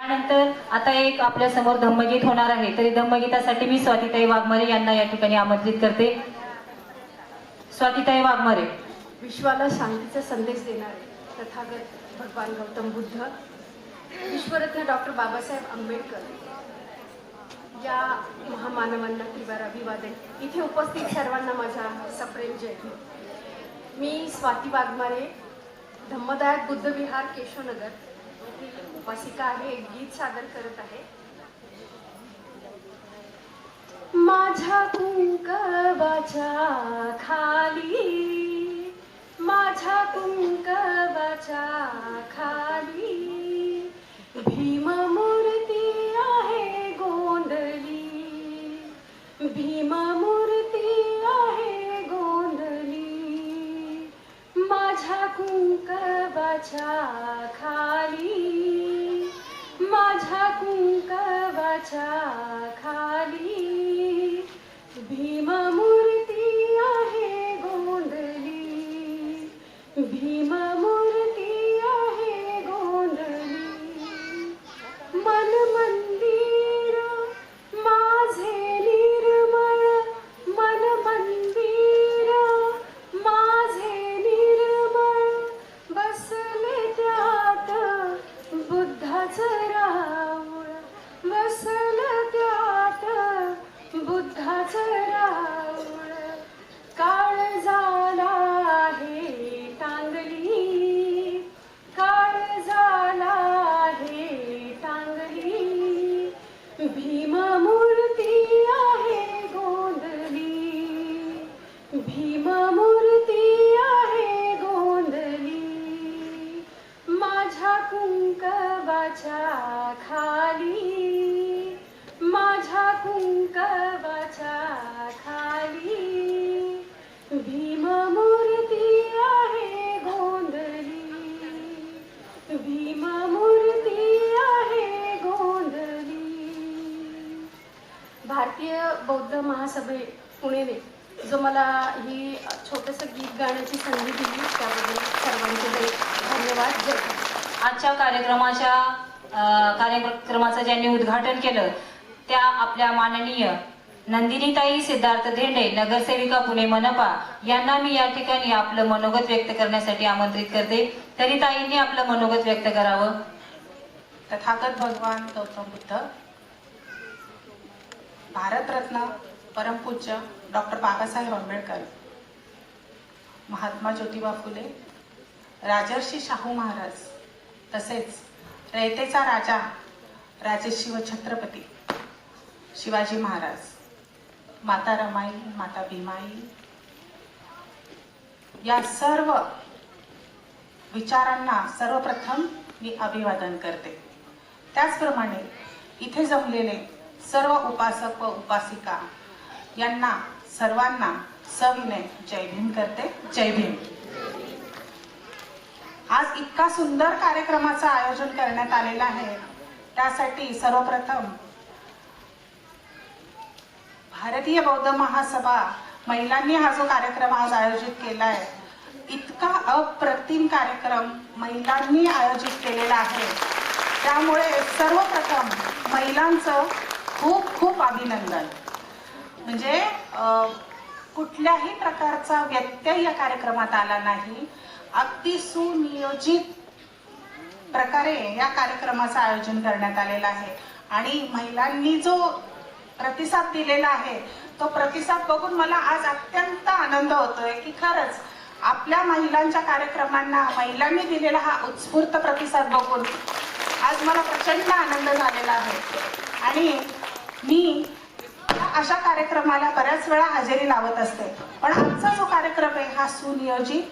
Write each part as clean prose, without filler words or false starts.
त्यानंतर आता एक आपल्या समोर धम्मगीत होणार आहे, तरी धम्मगीतासाठी मी स्वातीताई वाघमारे यांना या ठिकाणी आमंत्रित करते. स्वातीताई वाघमारे. विश्वाला शांतीचा संदेश देणारे तथागत भगवान गौतम बुद्ध, विश्वरत्न डॉक्टर बाबासाहेब आंबेडकर या महामानवांना त्रिवार अभिवादन. इथे उपस्थित सर्वांना माझा सप्रेम जय हिंद. मी स्वाती वाघमारे, धम्मदायक बुद्ध विहार, केशवनगर उपासिका आहे. एक गीत सादर करत आहे. माझ्या कुंकवाच्या खाली, माझ्या कुंकवाच्या खाली भीममूर्ती आहे गोंधली, भीममूर्ती आहे गोंधली. माझ्या कुंकवाच्या खाली, माझ्या कुंकवाच्या खाली भीममूर्ती आहे गोंधली, भीममूर्ती आहे गोंधली. मन मंदिर माझे निर्मळ, मन मंदिर माझे निर्मळ, बसले त्यात बुद्धाचं राऊळ, बसलं त्यात बुद्धाचं राऊळ. काळ झाला आहे टांगली, काळ झाला आहे टांगली, भीममूर्ती आहे गोंधली, भीममूर्ती आहे गोंधली. माझ्या कुंकवाच्या खाली, माझ्या कुंकवाच्या खाली भीममूर्ती आहे गोंधली, भीममूर्ती आहे गोंधली. भारतीय बौद्ध महासभे पुणेने जो मला ही छोटंसं गीत गाण्याची संधी दिली त्याबद्दल सर्वांचे धन्यवाद. जय हिंद. आजच्या कार्यक्रमाचं ज्यांनी उद्घाटन केलं त्या आपल्या माननीय नंदिनीताई सिद्धार्थ धेंडे, नगरसेविका पुणे मनपा यांना मी या ठिकाणी आपलं मनोगत व्यक्त करण्यासाठी आमंत्रित करते. तरी ताईंनी आपलं मनोगत व्यक्त करावं. तथागत भगवान गौतम बुद्ध, भारतरत्न परमपूज्य डॉक्टर बाबासाहेब आंबेडकर, महात्मा ज्योतिबा फुले, राजर्षी शाहू महाराज, तसेच रयतेचा राजा राजर्षी व छत्रपती शिवाजी महाराज, माता रमाई, माता भीमाई या सर्व विचारांना सर्वप्रथम मी अभिवादन करते. त्याचप्रमाणे इथे जमलेले सर्व उपासक व उपासिका यांना सर्वांना सविनय जय भीम करते. जय भीम. आज इतका सुंदर कार्यक्रमाचं आयोजन करण्यात आलेलं आहे, त्यासाठी सर्वप्रथम भारतीय बौद्ध महासभा महिलांनी हा जो कार्यक्रम आज आयोजित केला आहे, इतका अप्रतिम कार्यक्रम महिलांनी आयोजित केलेला आहे. त्यामुळे सर्वप्रथम महिलांचं खूप खूप अभिनंदन. म्हणजे कुठल्याही प्रकारचा व्यत्यय या कार्यक्रमात आला नाही. अगदी सुनियोजित प्रकारे या कार्यक्रमाचं आयोजन करण्यात आलेलं आहे आणि महिलांनी जो प्रतिसाद दिलेला आहे तो प्रतिसाद बघून मला आज अत्यंत आनंद होतोय की खरंच आपल्या महिलांच्या कार्यक्रमांना महिलांनी दिलेला हा उत्स्फूर्त प्रतिसाद बघून आज मला प्रचंड आनंद झालेला आहे. आणि मी अशा कार्यक्रमाला बऱ्याच वेळा हजेरी लावत असते, पण आजचा जो कार्यक्रम आहे हा सुनियोजित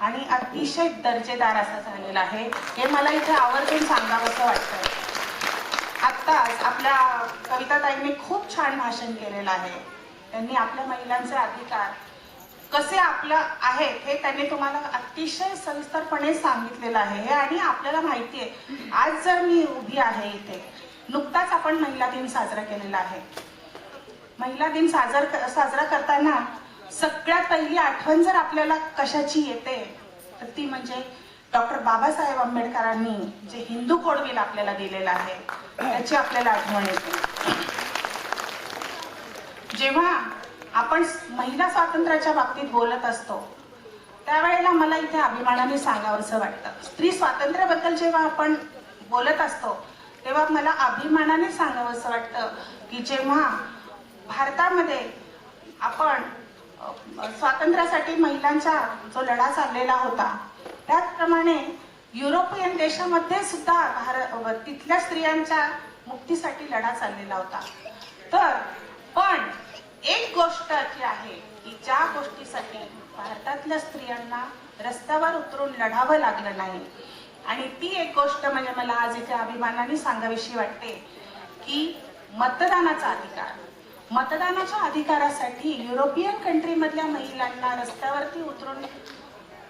आणि अतिशय दर्जेदार असा झालेला आहे, हे मला इथे आवर्जून सांगावंसं वाटतं. आत्ताच आपल्या कविताताईंनी खूप छान भाषण केलेलं आहे. त्यांनी आपल्या महिलांचे अधिकार कसे आपलं आहेत हे त्यांनी तुम्हाला अतिशय सविस्तरपणे सांगितलेलं आहे हे. आणि आपल्याला माहिती आहे, आज जर मी उभी आहे इथे, नुकताच आपण महिला दिन साजरा केलेला आहे. महिला दिन साजरा करताना सगळ्यात पहिली आठवण जर आपल्याला कशाची येते तर ती म्हणजे डॉक्टर बाबासाहेब आंबेडकरांनी जे हिंदू कोड बिल आपल्याला दिलेलं आहे त्याची आपल्याला आठवण येते. जेव्हा आपण महिला स्वातंत्र्याच्या बाबतीत बोलत असतो त्यावेळेला मला इथे अभिमानाने सांगावंसं वाटतं. स्त्री स्वातंत्र्याबद्दल जेव्हा आपण बोलत असतो तेव्हा मला अभिमानाने सांगावंसं वाटतं की जेव्हा भारतामध्ये आपण स्वातंत्र्यासाठी महिलांचा जो लढा चाललेला होता त्याचप्रमाणे युरोपियन देशामध्ये सुद्धा तिथल्या स्त्रियांच्या मुक्तीसाठी लढा चाललेला होता. तर पण एक गोष्ट अशी आहे की ज्या गोष्टीसाठी भारतातल्या स्त्रियांना रस्त्यावर उतरून लढावं लागलं नाही आणि ती एक गोष्ट म्हणजे मला आज इथे अभिमानाने सांगावीशी वाटते की मतदानाचा अधिकार. मतदानाच्या अधिकारासाठी युरोपियन कंट्री मधल्या महिलांना रस्त्यावरती उतरून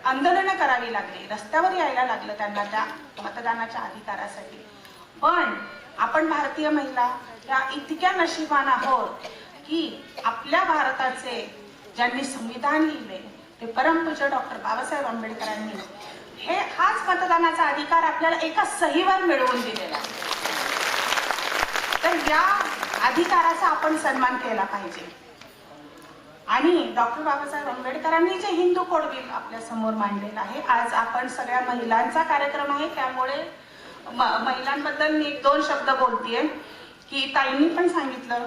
आंदोलनं करावी लागली, रस्त्यावर यायला लागलं त्यांना त्या मतदानाच्या अधिकारासाठी. पण आपण भारतीय महिला या इतक्या नशिबान आहोत की आपल्या भारताचे ज्यांनी संविधान लिहिले ते परमपूज्य डॉक्टर बाबासाहेब आंबेडकरांनी हाच मतदानाचा अधिकार आपल्याला एका सहीवर मिळवून दिलेला आहे. तर या अधिकाराचा आपण सन्मान केला पाहिजे. आणि डॉक्टर बाबासाहेब आंबेडकरांनी जे हिंदू कोड बिल आपल्या समोर मांडलेलं आहे, आज आपण सगळ्या महिलांचा कार्यक्रम आहे त्यामुळे महिलांबद्दल मी 1-2 शब्द बोलतेय की ताईंनी पण सांगितलं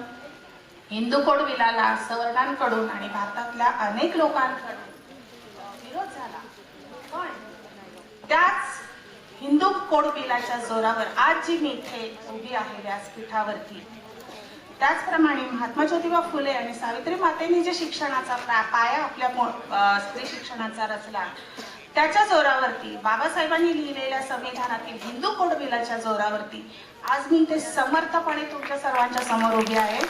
हिंदू कोड बिलाला सवर्णांकडून आणि भारतातल्या अनेक लोकांकडून विरोध झाला. पण त्याच हिंदू कोड बिलाच्या जोरावर आज जी मी इथे उभी आहे व्यासपीठावरती, त्याचप्रमाणे महात्मा ज्योतिबा फुले आणि सावित्री मातेंनी जे शिक्षणाचा पाया आपल्या स्त्री शिक्षणाचा रचला त्याच्या जोरावरती, बाबासाहेबांनी लिहिलेल्या संविधानातील हिंदू कोड बिलाच्या जोरावरती आज मी इथे समर्थपणे तुमच्या सर्वांच्या समोर उभी आहे.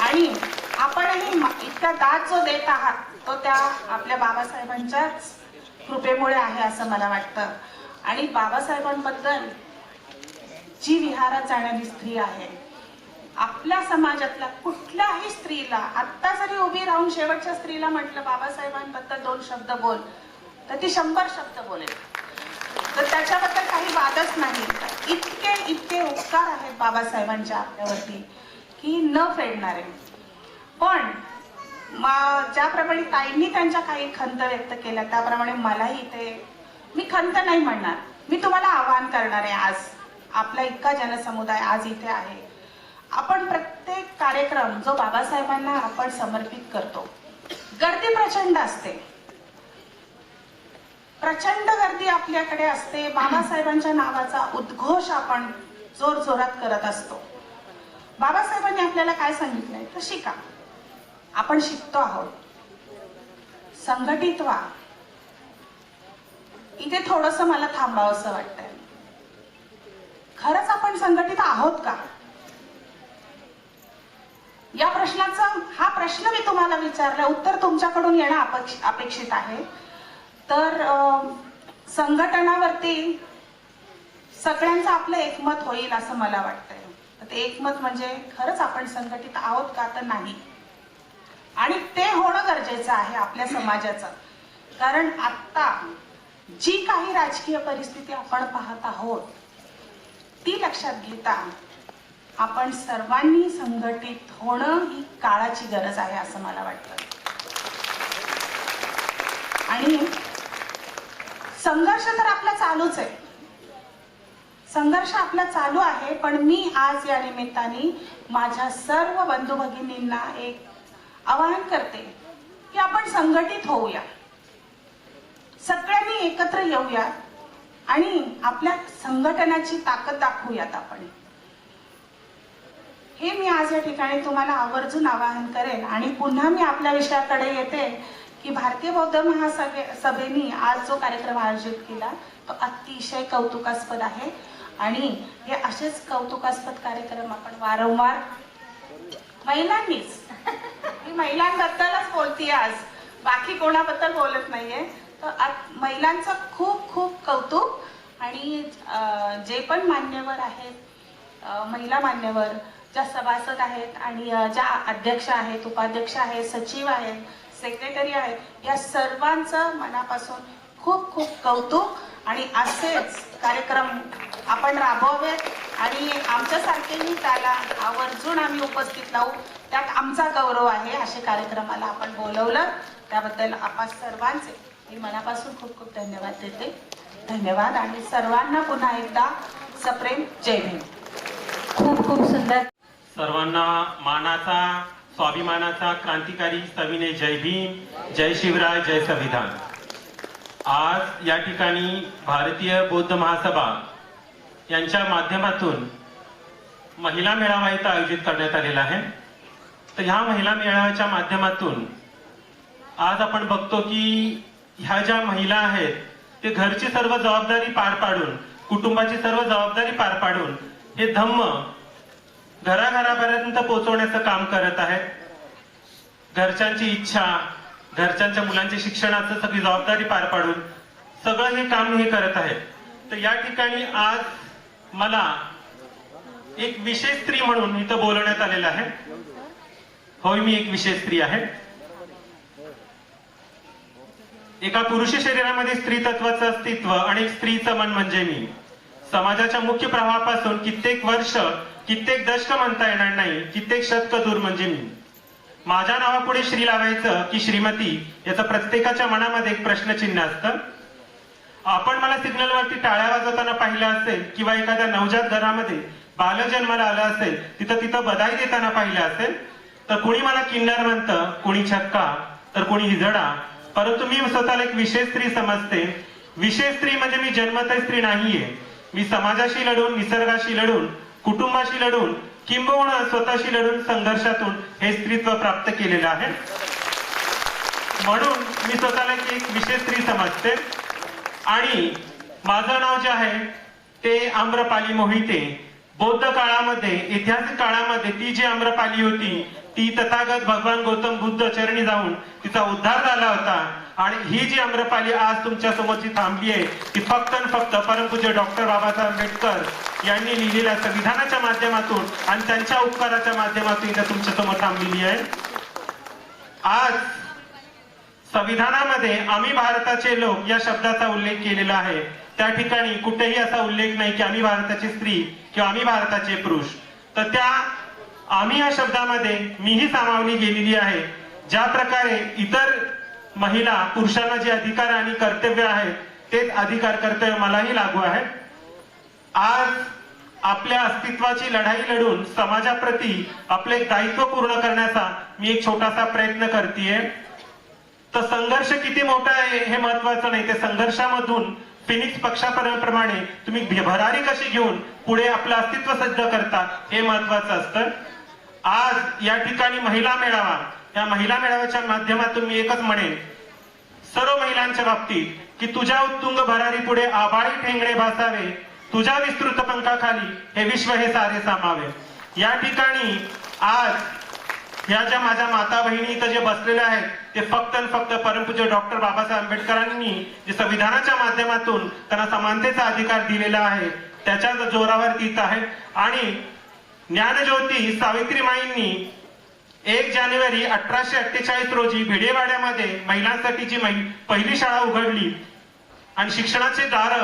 आणि आपणही इतका दाद जो देत आहात तो त्या आपल्या बाबासाहेबांच्याच कृपेमुळे आहे असं मला वाटतं. आणि बाबासाहेबांबद्दल जी विहारात जाणारी स्त्री आहे, आपल्या समाजातल्या कुठल्याही स्त्रीला आत्ता जरी उभी राहून शेवटच्या स्त्रीला म्हटलं बाबासाहेबांबद्दल 2 शब्द बोल तर ती 100 शब्द बोलेल. तर त्याच्याबद्दल काही वादच नाही. इतके उपकार आहेत बाबासाहेबांच्या आपल्यावरती की न फेडणारे. पण ज्याप्रमाणे ताईंनी त्यांच्या काही खंत व्यक्त केल्या त्याप्रमाणे मलाही इथे मी खंत नाही म्हणणार, मी तुम्हाला आवाहन करणार आहे. आज आपला इतका जनसमुदाय आज इथे आहे, आपण प्रत्येक कार्यक्रम जो बाबासाहेबांना आपण समर्पित करतो, गर्दी प्रचंड असते, प्रचंड गर्दी आपल्याकडे असते. बाबासाहेबांच्या नावाचा उद्घोष आपण जोर जोरात करत असतो. बाबासाहेबांनी आपल्याला काय सांगितलंय तर शिका. आपण शिकतो आहोत, संघटित व्हा. इथे थोडस मला थांबावंसं वाटतंय. खरंच आपण संघटित आहोत का या प्रश्नाचा, हा प्रश्न मी तुम्हाला विचारला, उत्तर तुमच्याकडून येणं अपेक्षित आहे. तर संघटनावरती सगळ्यांचं आपलं एकमत होईल असं मला वाटतंय. ते एकमत म्हणजे खरंच आपण संघटित आहोत का तर नाही, आणि ते होणं गरजेचं आहे आपल्या समाजाचं. कारण आता जी काही राजकीय परिस्थिती आपण पाहत आहोत ती लक्षात घेता आपण सर्वांनी संघटित होणं ही काळाची गरज आहे असं मला वाटतं. आणि संघर्ष तर आपला चालूच आहे, संघर्ष आपला चालू आहे. पण मी आज या निमित्ताने माझ्या सर्व बंधू भगिनींना एक आवाहन करते की आपण संघटित होऊया, सगळ्यांनी एकत्र येऊया आणि आपल्या संघटनाची ताकद दाखवूयात आपण. हे मी आज या ठिकाणी तुम्हाला आवर्जून आवाहन करेन. आणि पुन्हा मी आपल्या विषयाकडे येते की भारतीय बौद्ध महासभेने आज जो कार्यक्रम आयोजित केला तो अतिशय कौतुकास्पद आहे. आणि हे असेच कौतुकास्पद कार्यक्रम आपण वारंवार महिलांनीच, मी महिलांबद्दलच बोलते आज, बाकी कोणाबद्दल बोलत नाहीये. तर महिलांचं खूप खूप कौतुक. आणि जे पण मान्यवर आहेत, महिला मान्यवर ज्या सभासद आहेत आणि ज्या अध्यक्ष आहेत, उपाध्यक्ष आहेत, सचिव आहेत, सेक्रेटरी आहेत, या सर्वांचं मनापासून खूप खूप कौतुक. आणि असेच कार्यक्रम आपण राबवावेत आणि आमच्यासारखेही त्याला आवर्जून आम्ही उपस्थित राहू. त्यात आमचा गौरव आहे. असे कार्यक्रमाला आपण बोलवलं त्याबद्दल आपण सर्वांचे मी मनापासून खूप खूप धन्यवाद देते. धन्यवाद आणि सर्वांना पुन्हा एकदा सप्रेम जय भीम. खूप खूप सुंदर. सर्वांना मानाचा स्वाभिमानाचा क्रांतिकारी सविनय जय भीम, जय शिवराय, जय संविधान. आज या ठिकाणी भारतीय बौद्ध महासभा यांच्या माध्यमातून महिला मेळावा इथं आयोजित करण्यात आलेला आहे. तर ह्या महिला मेळाव्याच्या माध्यमातून आज आपण बघतो की ह्या ज्या महिला आहेत ते घरची सर्व जबाबदारी पार पाडून, कुटुंबाची सर्व जबाबदारी पार पाडून हे धम्म घराघरापर्यंत पोहोचवण्याचं काम करत आहेत. घरच्यांची इच्छा, घरच्यांच्या मुलांच्या शिक्षणाचं सगळी जबाबदारी पार पाडून सगळं हे काम हे करत आहेत. तर या ठिकाणी आज मला एक विशेष स्त्री म्हणून इथं बोलवण्यात आलेलं आहे. होय, मी एक विशेष स्त्री आहे. एका पुरुष शरीरामध्ये स्त्री तत्वाचं अस्तित्व आणि स्त्रीचं मन म्हणजे मी. समाजाच्या मुख्य प्रवाहापासून कित्येक वर्ष, कित्येक दशक म्हणता येणार नाही, कित्येक शतक दूर म्हणजे मी. माझ्या नावापुढे श्री लावायचं की श्रीमती याचं प्रत्येकाच्या मनामध्ये एक प्रश्नचिन्ह असतं. आपण मला सिग्नलवरती टाळ्या वाजवताना पाहिलं असेल किंवा एखाद्या नवजात घरामध्ये बालजन्माला आलं असेल तिथं बधाई देताना पाहिलं असेल. तर कुणी मला किन्नर म्हणतं, कुणी छक्का, तर कुणी हिजडा. परंतु मी स्वतःला एक विशेष स्त्री समजते. विशेष स्त्री म्हणजे मी जन्मतः स्त्री नाहीये. मी समाजाशी लढून, निसर्गाशी लढून, कुटुंबाशी लढून, किंबहुना स्वतःशी लढून संघर्षातून हे स्त्रीत्व प्राप्त केलेलं आहे. म्हणून मी स्वतःला एक विशेष स्त्री समजते. आणि माझं नाव जे आहे ते आम्रपाली मोहिते. बौद्ध काळामध्ये, ऐतिहासिक काळामध्ये ती जी आम्रपाली होती ती तथागत भगवान गौतम बुद्ध चरणी जाऊन तिचा उद्धार झाला होता. आणि ही जी आम्रपाली आज तुमच्या समोर जी थांबली आहे ती फक्त आणि फक्त परमपूज्य डॉक्टर बाबासाहेब आंबेडकर यांनी लिहिलेल्या संविधानाच्या माध्यमातून आणि त्यांच्या उपकाराच्या माध्यमातून इथे तुमच्या समोर थांबलेली आहे. आज संविधानामध्ये आम्ही भारताचे लोक या शब्दाचा उल्लेख केलेला आहे. त्या ठिकाणी कुठेही असा उल्लेख नाही की आम्ही भारताची स्त्री किंवा आम्ही भारताचे पुरुष. तर त्या आम्ही या शब्दामध्ये मीही सामावली गेलेली आहे. ज्या प्रकारे इतर महिला पुरुषांना जे अधिकार आणि कर्तव्य आहेत तेच अधिकार कर्तव्य मलाही लागू आहे. आज आपल्या अस्तित्वाची लढाई लढून समाजाप्रती आपले दायित्व पूर्ण करण्याचा मी एक छोटासा प्रयत्न करतेय. तर संघर्ष किती मोठा आहे हे महत्वाचं नाही, त्या संघर्षामधून फिनिक्स पक्षाप्रमाणे तुम्ही भरारी कशी घेऊन पुढे आपलं अस्तित्व सिद्ध करता हे महत्वाचं असतं. आज या ठिकाणी महिला मेळावा, या महिला मेळाव्याच्या माध्यमातून मी एकच म्हणेन सर्व महिलांच्या बाबतीत की तुझ्या उत्तुंग भरारी पुढे आभाळी ठेंगणे भासावे, तुझ्या विस्तृत पंखाखाली हे विश्व हे सारे सामावे. या ठिकाणी आज या ज्या माझ्या माता बहिणी इथं जे बसलेल्या आहेत ते फक्त आणि फक्त परमपूज्य डॉक्टर बाबासाहेब आंबेडकरांनी जे संविधानाच्या माध्यमातून त्यांना समानतेचा अधिकार दिलेला आहे त्याच्या जोरावर इथं आहेत. आणि ज्ञानज्योती सावित्रीमाईंनी 1 जानेवारी 1848 रोजी भिडेवाड्यामध्ये महिलांसाठी जी पहिली शाळा उघडली आणि शिक्षणाचे दार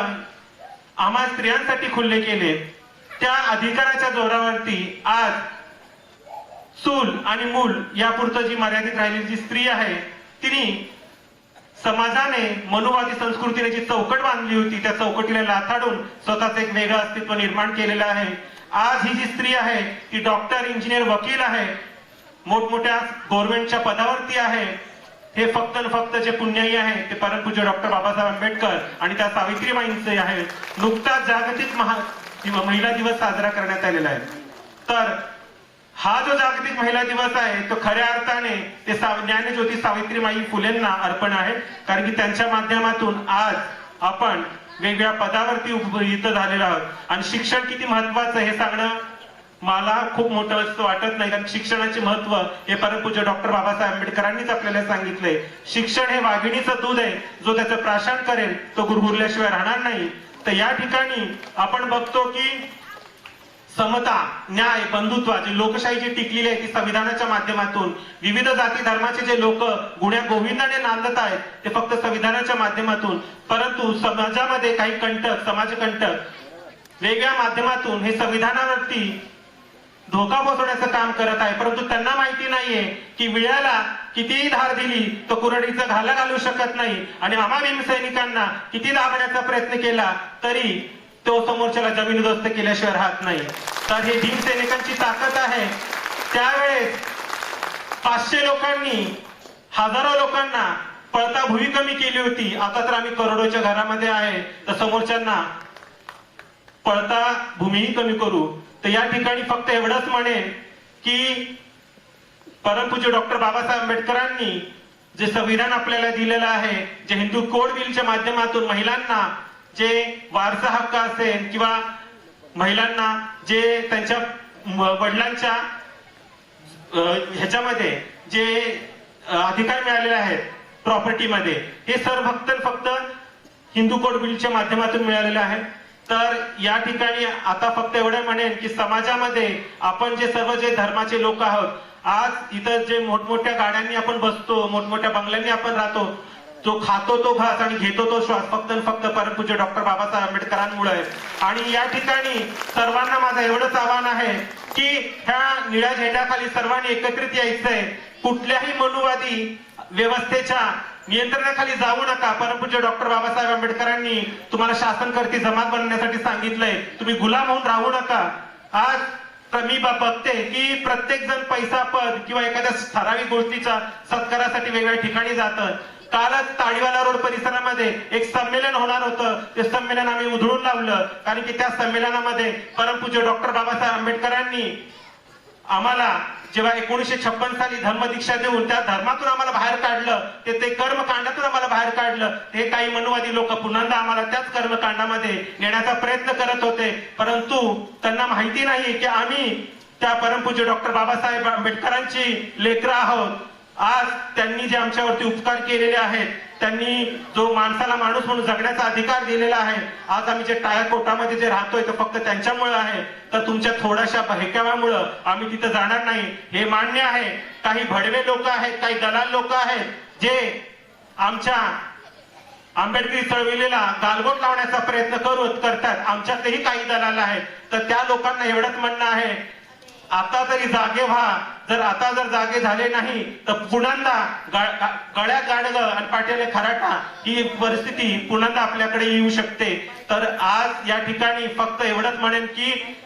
आम्हा स्त्रियांसाठी खुले केले. त्या अधिकाराच्या जोरावरती आज चूल आणि मूल यापुरतं जी मर्यादित राहिलेली जी स्त्री आहे तिने समाजाने मनुवादी संस्कृतीने जी चौकट बांधली होती त्या चौकटीला लाथाडून स्वतःच एक वेगळं अस्तित्व निर्माण केलेलं आहे. आज ही जी स्त्री आहे ती डॉक्टर, इंजिनियर, वकील आहे, मोठमोठ्या गव्हर्नमेंटच्या पदावरती आहे. हे फक्त आणि फक्त जे पुण्याई आहे ते परमपूज्य डॉक्टर बाबासाहेब आंबेडकर आणि त्या सावित्रीबाईंचे आहे. नुकताच जागतिक महिला दिवस साजरा करण्यात आलेला आहे. तर हा जो जागतिक महिला दिवस आहे तो खऱ्या अर्थाने ते ज्ञानज्योती सावित्रीबाई फुलेंना अर्पण आहे. कारण की त्यांच्या माध्यमातून आज आपण वेगवेगळ्या पदावरती इथं झालेलो आहोत. आणि शिक्षण किती महत्वाचं हे सांगणं मला खूप मोठं असं वाटत नाही, कारण शिक्षणाचे महत्व हे परमपूज्य डॉक्टर बाबासाहेब आंबेडकरांनीच आपल्याला सांगितलंय. शिक्षण हे वाघिणीचं दूध आहे, जो त्याचं प्राशन करेल तो गुरगुरल्याशिवाय राहणार नाही. तर या ठिकाणी आपण बघतो की समता, न्याय, बंधुत्व जी लोकशाही जी टिकलेली आहे ती संविधानाच्या माध्यमातून, विविध जाती धर्माचे जे लोक गुण्या गोविंदाने नांदत आहेत ते फक्त संविधानाच्या माध्यमातून, परंतु समाजामध्ये काही कंटक, समाजकंटक वेगळ्या माध्यमातून हे संविधानावरती धोका पोहोचवण्याचं काम करत आहे. परंतु त्यांना माहिती नाहीये की विळ्याला कितीही धार दिली तो कुऱ्हाडीचा घाला घालू शकत नाही, आणि आम्हा भीमसैनिकांना किती दाबण्याचा प्रयत्न केला तरी तो समोरच्याला जमीनदोस्त केल्याशिवाय राहत नाही. तर हे भीमसैनिकांची ताकद आहे. त्यावेळेस 500 लोकांनी हजारो लोकांना पळता भुई कमी केली होती. आता तर आम्ही करोडोच्या घरामध्ये आहे, तर समोरच्यांना पळता भूमीही कमी करू. तर या ठिकाणी फक्त एवढंच म्हणेन की परमपूज्य डॉक्टर बाबासाहेब आंबेडकरांनी जे संविधान आपल्याला दिलेलं आहे, जे हिंदू कोड बिलच्या माध्यमातून महिलांना जे वारसा हक्क असेल किंवा महिलांना जे त्यांच्या वडिलांच्या ह्याच्यामध्ये जे अधिकार मिळालेले आहेत प्रॉपर्टीमध्ये, हे सर्व फक्त हिंदू कोड बिलच्या माध्यमातून मिळालेले आहे. तर या ठिकाणी आता फक्त एवढं म्हणेन की समाजामध्ये आपण जे सर्व जे धर्माचे लोक आहोत, आज इथं जे मोठमोठ्या गाड्यांनी आपण बसतो, मोठमोठ्या बंगल्यांनी आपण राहतो, जो खातो तो घास आणि घेतो तो श्वास फक्त परमपूज्य डॉक्टर बाबासाहेब आंबेडकरांमुळे. आणि या ठिकाणी सर्वांना माझं एवढंच आव्हान आहे की ह्या निळ्या झेंड्याखाली सर्वांनी एकत्रित यायचंय. कुठल्याही मनुवादी व्यवस्थेच्या नियंत्रणाखाली जाऊ नका. परमपूज्य डॉक्टर बाबासाहेब आंबेडकरांनी तुम्हाला शासनकर्ती जमात बनण्यासाठी सांगितलंय. तुम्ही गुलाम होऊन राहू नका. आज मी बघते की प्रत्येक जण पैसा, पद किंवा एखाद्या ठराविक गोष्टीच्या सत्कारासाठी वेगवेगळ्या ठिकाणी जातं. कालच ताडीवाला रोड परिसरामध्ये एक संमेलन होणार होतं. ते संमेलन आम्ही उधळून लावलं, कारण की त्या संमेलनामध्ये परमपूज्य डॉक्टर बाबासाहेब आंबेडकरांनी आम्हाला जेव्हा 1956 साली धर्मदीक्षा देऊन त्या धर्मातून आम्हाला बाहेर काढलं, ते कर्मकांडातून आम्हाला बाहेर काढलं. हे काही मनुवादी लोक पुन्हा आम्हाला त्याच कर्मकांडामध्ये नेण्याचा प्रयत्न करत होते. परंतु त्यांना माहिती नाही की आम्ही त्या परमपूज्य डॉक्टर बाबासाहेब आंबेडकरांची लेकरं आहोत. आज त्यांनी जे आमच्यावरती उपकार केलेले आहेत, त्यांनी जो माणसाला माणूस म्हणून जगण्याचा अधिकार दिलेला आहे, आज आम्ही जे टायर कोटामध्ये जे राहतोय ते फक्त त्यांच्यामुळे आहे. तर तुमच्या थोड्याशा बहकाव्यामुळे आम्ही तिथं जाणार नाही, हे मान्य आहे. काही भडवे लोक आहेत, काही दलाल लोक आहेत जे आमच्या आंबेडकरी चळवळीला गालबोट लावण्याचा प्रयत्न करतात. आमच्यातही काही दलाल आहेत. तर त्या लोकांना एवढंच म्हणणं आहे, आता तरी जागे व्हा. जर आता जागे झाले नाही तर पुन्हा गळ्यात गाडगं आणि पाट्याला खराटा ही परिस्थिती पुन्हा आपल्याकडे येऊ शकते. तर आज या ठिकाणी फक्त एवढंच म्हणेन की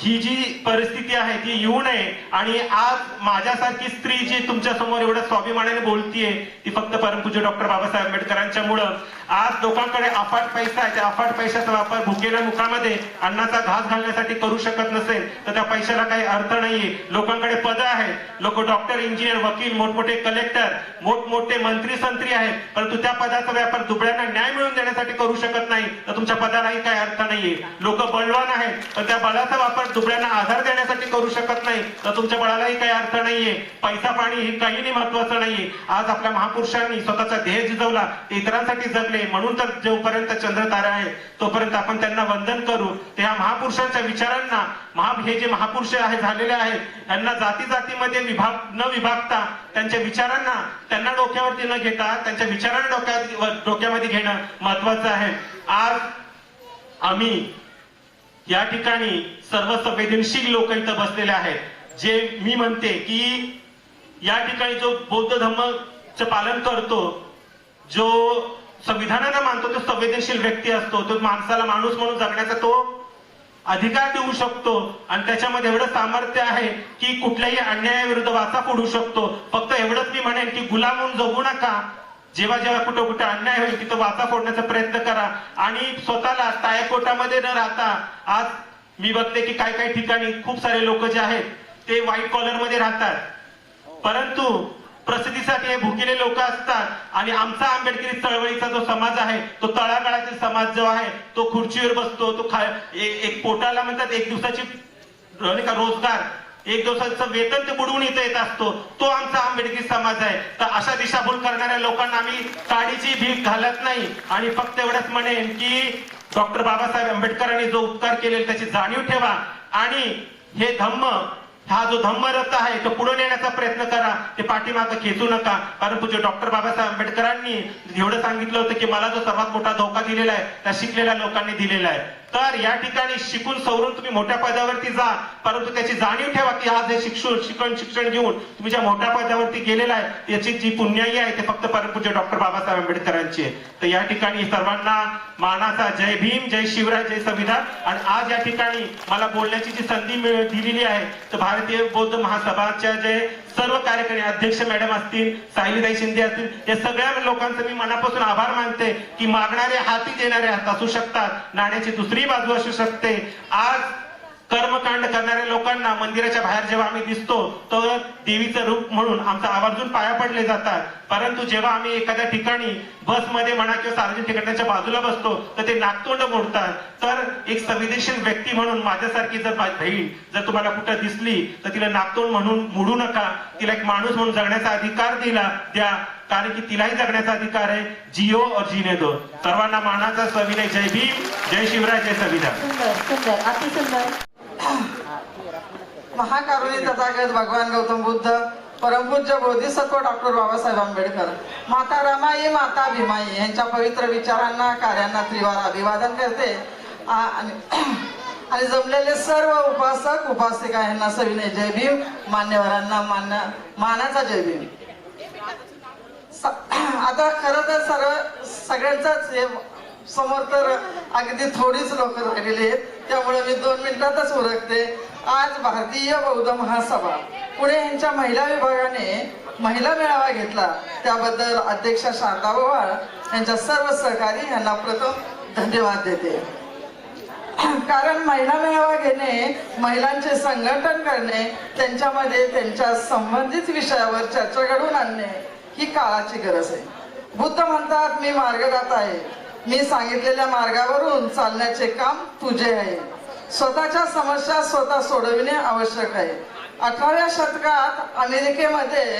ही जी परिस्थिती आहे ती येऊ नये. आणि आज माझ्यासारखी स्त्री जी तुमच्या समोर एवढ्या स्वाभिमानाने बोलतीये ती फक्त परमपूज्य डॉक्टर बाबासाहेब आंबेडकरांच्या मुळे. आज लोकांकडे अफाट पैसा आहे, त्या अफाट पैशाचा वापर भुकेल्या मुखामध्ये अन्नाचा घास घालण्यासाठी करू शकत नसेल तर त्या पैशाला काही अर्थ नाहीये. लोकांकडे पद आहेत, लोक डॉक्टर, इंजिनियर, वकील, मोठमोठे कलेक्टर, मोठमोठे मंत्री संत्री आहेत, परंतु त्या पदाचा व्यापार दुबळ्यांना न्याय मिळवून देण्यासाठी करू शकत नाही तर तुमच्या पदालाही काही अर्थ नाहीये. लोक बलवान आहेत पण त्या बलाचा वापर दुबळ्यांना आधार देण्यासाठी करू शकत नाही तर तुमच्या बळालाही काही अर्थ नाहीये. पैसा पाणी हे काही महत्वाचं नाहीये. आज आपल्या महापुरुषांनी स्वतःचा ध्येय जिजवला, ते इतरांसाठी जगले. म्हणून तर जोपर्यंत चंद्र तारा आहे तोपर्यंत आपण त्यांना वंदन करू. त्या महापुरुषांच्या विचारांना, हे जे महापुरुष आहे झालेले आहेत यांना जाती जातीमध्ये न विभागता त्यांच्या विचारांना त्यांना डोक्यावरती न घेता त्यांच्या विचारांना डोक्यामध्ये घेणं महत्वाचं आहे. आज आम्ही या ठिकाणी सर्व संवेदनशील लोक इथं बसलेले आहेत. जे मी म्हणते की या ठिकाणी जो बौद्ध धर्माचं पालन करतो, जो संविधानाला मानतो, तो संवेदनशील व्यक्ती असतो. तो माणसाला माणूस म्हणून जगण्याचा तो अधिकार देऊ शकतो. आणि त्याच्यामध्ये एवढं सामर्थ्य आहे की कुठल्याही अन्यायाविरुद्ध वाचा फोडू शकतो. फक्त एवढंच मी म्हणेन की गुलाम होऊन जगू नका. जेव्हा जेव्हा कुठं अन्याय होईल तिथं वाचा फोडण्याचा प्रयत्न करा. आणि स्वतःला टायकोटामध्ये न राहता, आज मी बघते की काही ठिकाणी खूप सारे लोक जे आहेत ते व्हाईट कॉलर मध्ये राहतात, परंतु प्रसिद्धीसाठी हे भुकेले लोक असतात. आणि आमचा आंबेडकरी चळवळीचा जो समाज आहे, तो तळागाळातील समाज जो आहे, तो खुर्चीवर बसतो, तो एक पोटाला म्हणतात एक दिवसाची रोजगार, एक दिवसाचं वेतन ते बुडवून इथं येत असतो, तो आमचा आंबेडकरी समाज आहे. तर अशा दिशाभूल करणाऱ्या लोकांना आम्ही काडीची भीक घालत नाही. आणि फक्त एवढंच म्हणेन की डॉक्टर बाबासाहेब आंबेडकरांनी जो उपकार केलेला त्याची जाणीव ठेवा आणि हे धम्म, हा जो धम्मरथ आहे तो पुढे नेण्याचा प्रयत्न करा, ते पाठीमागं खेचू नका. कारण पूज्य डॉक्टर बाबासाहेब आंबेडकरांनी एवढं सांगितलं होतं की मला जो सर्वात मोठा धोका दिलेला आहे त्या शिकलेल्या लोकांनी दिलेला आहे. तर या ठिकाणी शिकून सवरून तुम्ही मोठ्या पदावरती जा, परंतु त्याची जाणीव ठेवा की आज हे शिक्षण घेऊन तुम्ही ज्या मोठ्या पदावरती गेलेला आहे याची जी पुण्याई आहे ते फक्त परमपूज्य डॉक्टर बाबासाहेब आंबेडकरांची आहे. तर या ठिकाणी सर्वांना मानाचा जय भीम, जय शिवराय, जय संविधान. आणि आज या ठिकाणी मला बोलण्याची जी संधी दिलेली आहे तर भारतीय बौद्ध महासभाच्या जे सर्व कार्यकारी अध्यक्ष मॅडम असतील, सायलीताई शिंदे असतील, या सगळ्या लोकांचं मी मनापासून आभार मानते की मागणारे हाती देणारे हात असू शकतात, नाण्याची दुसरी बाजू असू शकते. आज कर्मकांड करणाऱ्या लोकांना मंदिराच्या बाहेर जेव्हा आम्ही दिसतो तर देवीचं रूप म्हणून आमचा आवर्जून पाया पडले जातात, परंतु जेव्हा आम्ही एखाद्या ठिकाणी बसमध्ये म्हणा किंवा सार्वजनिक ठिकाणाच्या बाजूला बसतो तर ते नाकतोंड मोडतात. तर एक संवेदनशील व्यक्ती म्हणून माझ्यासारखी जर बहीण जर तुम्हाला कुठं दिसली तर तिला नाकतोंड म्हणून मोडू नका, तिला एक माणूस म्हणून जगण्याचा अधिकार द्या, कारण की तिलाही जगण्याचा अधिकार आहे. जिओ और जीने दो. सर्वांना मानाचा सविनय जय भीम, जय शिवराय, जय संविधान. सुंदर सुंदर अति सुंदर. महाकारुणी तथागत भगवान गौतम बुद्ध, परमपूज्य बोधिसत्व डॉक्टर बाबासाहेब आंबेडकर, माता रमाई, माता भीमाई यांच्या पवित्र विचारांना कार्यांना त्रिवार अभिवादन करते. आणि जमलेले सर्व उपासक उपासिका यांना सविनय जय भीम, मान्यवरांना मानाचा जय भीम. आता खरं तर सगळ्यांचाच हे समोर तर अगदी थोडीच लोक राहिलेली आहेत, त्यामुळे मी 2 मिनिटातच उरकते. आज भारतीय बौद्ध महासभा पुणे यांच्या महिला विभागाने महिला मेळावा घेतला, त्याबद्दल अध्यक्ष शारदा ओवाळ यांच्या सर्व सहकारी यांना प्रथम धन्यवाद देते. कारण महिला मेळावा घेणे, महिलांचे संघटन करणे, त्यांच्यामध्ये त्यांच्या संबंधित विषयावर चर्चा घडवून आणणे ही काळाची गरज आहे. बुद्ध म्हणतात मी मार्गदाता आहे, मी सांगितलेल्या मार्गावरून चालण्याचे काम तुझे आहे. स्वतःच्या समस्या स्वतः सोडविणे आवश्यक आहे. 18व्या शतकात अमेरिकेमध्ये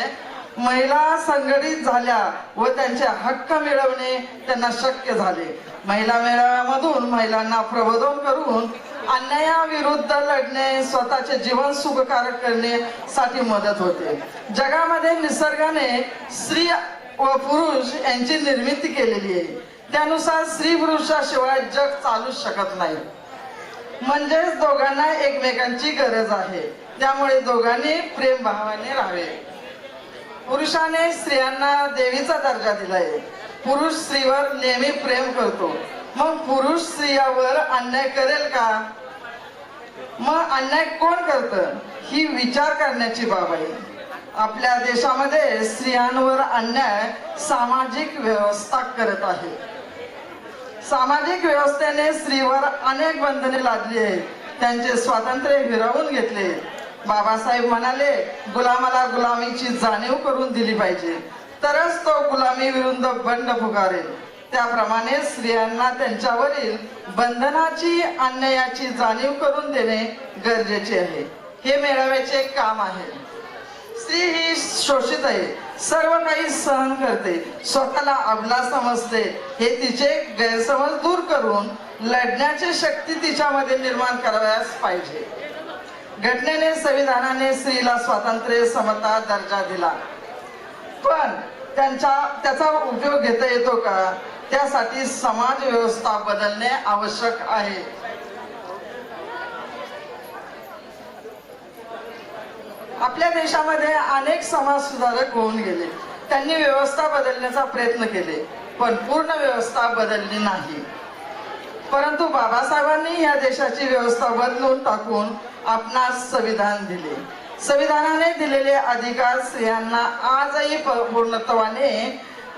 महिला संघटित झाल्या व त्यांचे हक्क मिळवणे त्यांना शक्य झाले. महिला मेळाव्यामधून महिलांना प्रबोधन करून अन्यायाविरुद्ध लढणे, स्वतःचे जीवन सुखकारक करण्यासाठी मदत होते. जगामध्ये निसर्गाने स्त्री व पुरुष यांची निर्मिती केलेली आहे, त्यानुसार स्त्री पुरुषाशिवाय जग चालूच शकत नाही. म्हणजेच दोघांना एकमेकांची गरज आहे, त्यामुळे दोघांनी प्रेम भावाने राहावे. पुरुषाने स्त्रियांना देवीचा दर्जा दिलाय. पुरुष स्त्रीवर नेहमी प्रेम करतो, मग पुरुष स्त्रियावर अन्याय करेल का? मग अन्याय कोण करतं ही विचार करण्याची बाब आहे. आपल्या देशामध्ये स्त्रियांवर अन्याय सामाजिक व्यवस्था करत आहे. सामाजिक व्यवस्थेने स्त्रीवर अनेक बंधने लादली आहेत, त्यांचे स्वातंत्र्य हिरावून घेतले. बाबासाहेब म्हणाले गुलामाला गुलामीची जाणीव करून दिली पाहिजे, तरच तो गुलामी विरुद्ध बंड पुकारेल. त्याप्रमाणे स्त्रियांना त्यांच्यावरील बंधनाची, अन्यायाची जाणीव करून देणे गरजेचे आहे. हे मेळाव्याचे काम आहे. स्त्री ही शोषित आहे, सर्व काही सहन करते, स्वतःला अबला समजते. हे तिचे गैरसमज दूर करून लढण्याची शक्ती तिच्यामध्ये निर्माण करावयास पाहिजे. घटनेने, संविधानाने स्त्रीला स्वातंत्र्य, समता, दर्जा दिला, पण त्याचा उपयोग घेता येतो का? त्यासाठी समाज व्यवस्था बदलणे आवश्यक आहे. आपल्या देशामध्ये अनेक समाज सुधारक होऊन गेले, त्यांनी व्यवस्था बदलण्याचा प्रयत्न केले, पण पूर्ण व्यवस्था बदलली नाही. परंतु बाबासाहेबांनी या देशाची व्यवस्था बदलून टाकून आपणास संविधान दिले. संविधानाने दिलेले अधिकार स्त्रियांना आजही पूर्णत्वाने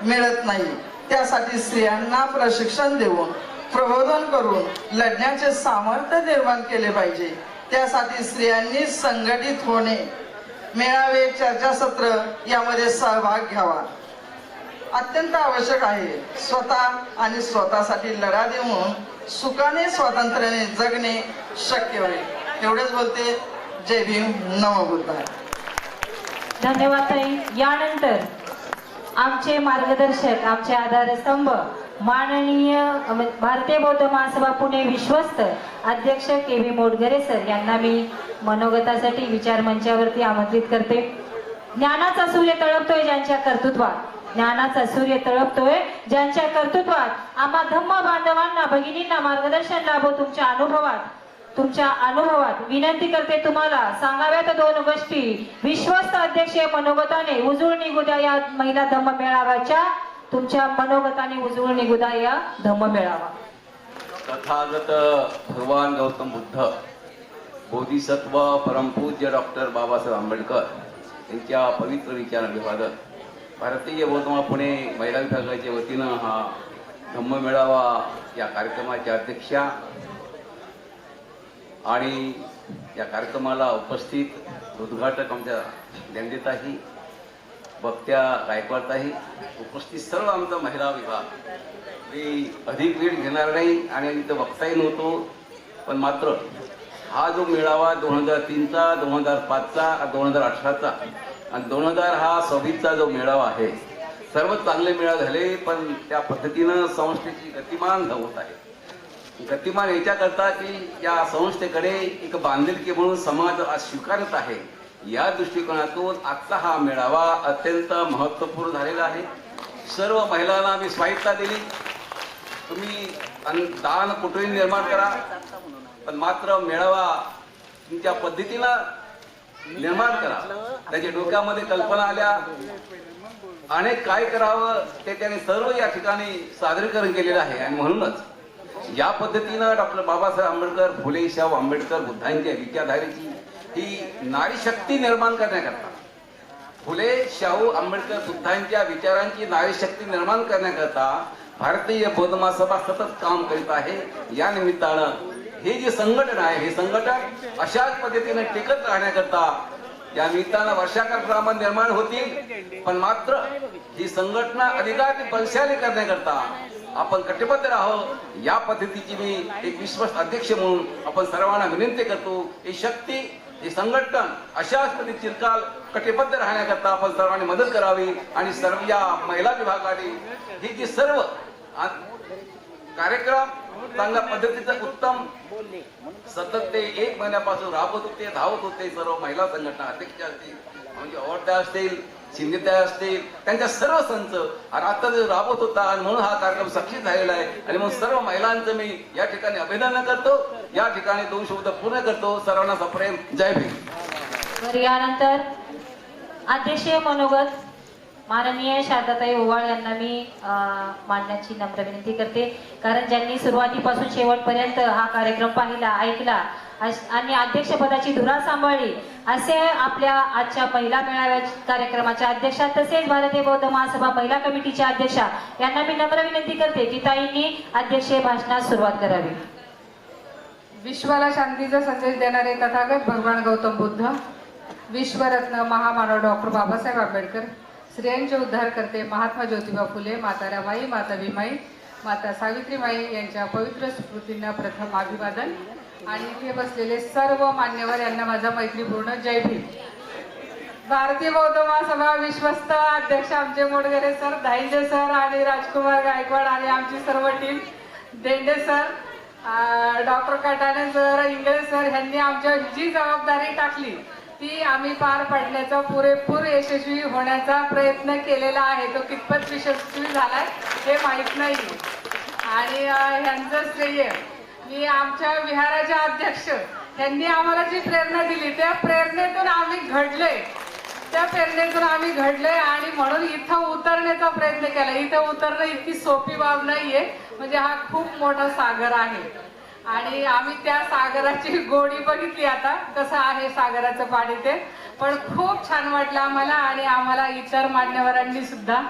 मिळत नाही. त्यासाठी स्त्रियांना प्रशिक्षण देऊन, प्रबोधन करून लढण्याचे सामर्थ्य निर्माण केले पाहिजे. त्यासाठी स्त्रियांनी संघटित होणे, मेळावे, चर्चासत्र यामध्ये सहभाग घ्यावा अत्यंत आवश्यक आहे. स्वतः आणि स्वतःसाठी लढा देऊन सुखाने, स्वातंत्र्याने जगणे शक्य होईल. एवढेच बोलते. जय भीम, नमो बुद्धाय. धन्यवाद ताई. यानंतर आमचे मार्गदर्शक, आमचे आधारस्तंभ माननीय भारतीय बौद्ध महासभा पुणे विश्वस्त अध्यक्ष के.व्ही. मोटघरे सर यांना मी मनोगतासाठी विचार मंचावरती आमंत्रित करते. ज्ञानाचा सूर्य तळपतोय ज्यांच्या कर्तृत्वात, ज्ञानाचा सूर्य तळपतोय ज्यांच्या कर्तृत्वात आम्हा धम्म बांधवांना भगिनींना मार्गदर्शन लाभो तुमच्या अनुभवात विनंती करते तुम्हाला सांगाव्यात 2 गोष्टी. विश्वस्त अध्यक्ष मनोगताने उजळून निघू द्या या महिला धम्म मेळाव्याच्या, तुमच्या मनोगताने उजळून निघू द्या या धम्म मेळावा. तथागत भगवान गौतम बुद्ध, बोधिसत्व परमपूज्य डॉक्टर बाबासाहेब आंबेडकर यांच्या पवित्र विचार अभिवादन. भारतीय बौद्ध महा पुणे महिला विभागाच्या वतीनं हा धम्म मेळावा या कार्यक्रमाच्या अध्यक्षा आणि या कार्यक्रमाला उपस्थित उद्घाटक आमच्या दंडिताही, वक्त्या गायकवाडताही, उपस्थित सर्व आमचा महिला विभाग. मी अधिक वेळ घेणार नाही आणि इथं वक्ताही नव्हतो, पण मात्र हा जो मेळावा 2003चा, 2005चा, 2018चा आणि 2026चा जो मेळावा आहे, सर्व चांगले मेळावे झाले, पण त्या पद्धतीनं संस्थेची गतिमान होत आहे. गतिमान याच्याकरता की या संस्थेकडे एक बांधिलकी म्हणून समाज आज स्वीकारत आहे. या दृष्टिकोनातून आजचा हा मेळावा अत्यंत महत्त्वपूर्ण झालेला आहे. सर्व महिलांना मी स्वायत्ता दिली, तुम्ही दान कुठेही निर्माण करा, पण मात्र मेळावा तुमच्या पद्धतीनं निर्माण करा. त्याच्या डोक्यामध्ये कल्पना आल्या, अनेक काय करावं ते त्याने सर्व या ठिकाणी सादरीकरण केलेलं आहे. आणि म्हणूनच या पद्धतीनं डॉक्टर बाबासाहेब आंबेडकर, फुले शाहू आंबेडकर बुद्धांच्या विचारधारेची ही नारी शक्ती निर्माण करण्याकरता, फुले शाहू आंबेडकर बुद्धांच्या विचारांची नारी शक्ती निर्माण करण्याकरता भारतीय बौद्ध महासभा सतत काम करीत आहे. या निमित्तानं हे जे संघटन आहे, हे संघटन अशाच पद्धतीने टिकत राहण्याकरता या निमित्तानं वर्षाकार प्रमाण निर्माण होतील, पण मात्र ही संघटना अधिकाधिक बलशाली करण्याकरता आपण कटिबद्ध राहो. या पद्धतीची मी एक विश्वास अध्यक्ष म्हणून आपण सर्वांना विनंती करतो. ही शक्ती, ही संघटन अशाच पद्धती चिरकाल कटिबद्ध राहण्याकरता आपण सर्वांनी मदत करावी. आणि सर्व या महिला विभागाने ही जी सर्व कार्यक्रम चांगल्या पद्धतीचं उत्तम सतत ते 1 महिन्यापासून राबवत होते, धावत होते. सर्व महिला संघटना अध्यक्ष असतील, म्हणजे ओवरत्या असतील, शिंदेत्या असतील, त्यांच्या सर्व संच आणि आता जे राबवत होता आणि म्हणून हा कार्यक्रम सक्सेस झालेला आहे. आणि म्हणून सर्व महिलांचं मी या ठिकाणी अभिनंदन करतो. या ठिकाणी 2 शब्द पूर्ण करतो. सर्वांना सप्रेम जय भीम. यानंतर अध्यक्षीय मनोगत माननीय शारदाताई ओवाळ यांना मी मांडण्याची नम्र विनंती करते. कारण ज्यांनी सुरुवातीपासून शेवटपर्यंत हा कार्यक्रम पाहिला, ऐकला आणि अध्यक्षपदाची धुरा सांभाळली असे आपल्या आजच्या महिला मेळाव्या कार्यक्रमाच्या अध्यक्षा, तसेच भारतीय बौद्ध महासभा महिला कमिटीच्या अध्यक्षा यांना मी नम्र विनंती करते की ताईंनी अध्यक्षीय भाषणास सुरुवात करावी. विश्वाला शांतीचा संदेश देणारे तथागत भगवान गौतम बुद्ध, विश्वरत्न महामानव डॉक्टर बाबासाहेब आंबेडकर, स्त्रियांचे उद्धार करते महात्मा ज्योतिबा फुले, माता रमाई, माता भीमाई, माता सावित्रीमाई यांच्या पवित्र स्मृतींना प्रथम अभिवादन. आणि इथे बसलेले सर्व मान्यवर यांना माझा मैत्रीपूर्ण जय भीम. भारतीय बौद्ध महासभा विश्वस्त अध्यक्ष आमचे मोटघरे सर, धाईंजे सर आणि राजकुमार गायकवाड आणि आमची सर्व team, Dende sir, doctor Katane sir, Ingle sir यांनी आमच्या जी जबाबदारी टाकली ती आम्ही पार पाडण्याचा पुरेपूर यशस्वी होण्याचा प्रयत्न केलेला आहे. तो कितपत यशस्वी झालाय हे माहीत नाही. आणि ह्यांचं श्रेय मी आमच्या विहाराच्या अध्यक्ष यांनी आम्हाला जी प्रेरणा दिली त्या प्रेरणेतून आम्ही घडलोय आणि म्हणून इथं उतरण्याचा प्रयत्न केला. इथं उतरणं इतकी सोपी बाब नाहीये, म्हणजे हा खूप मोठा सागर आहे आणि आम्ही त्या सागराची गोडी बघितली. आता कसं आहे सागराचं पाणी ते, पण खूप छान वाटलं आम्हाला. आणि आम्हाला इतर मान्यवरांनी सुद्धा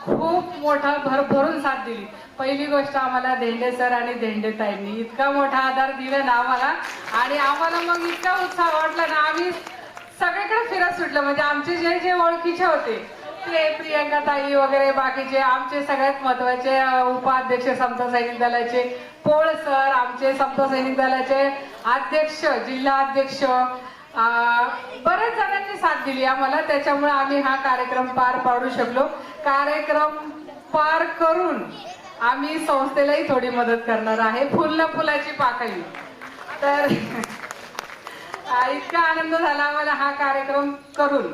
खूप मोठा भरभरून साथ दिली. पहिली गोष्ट आम्हाला देंडे सर आणि देंडे ताईंनी इतका मोठा आधार दिला ना आम्हाला, आणि आम्हाला मग इतका उत्साह वाटला ना, आम्ही सगळीकडे फिरत सुटलं. म्हणजे आमचे जे जे ओळखीचे होते ते प्रियंका ताई वगैरे, बाकीचे आमचे सगळ्यात महत्वाचे उपाध्यक्ष समता सैनिक दलाचे, पोळ सर आमचे समता सैनिक दलाचे अध्यक्ष, जिल्हा अध्यक्ष, बऱ्याच जणांनी साथ दिली आम्हाला. त्याच्यामुळे आम्ही हा कार्यक्रम पार पाडू शकलो. कार्यक्रम पार करून आम्ही संस्थेलाही थोडी मदत करणार आहे, फुल ना फुलाची पाकळी. तर इतका आनंद झाला आम्हाला हा कार्यक्रम करून.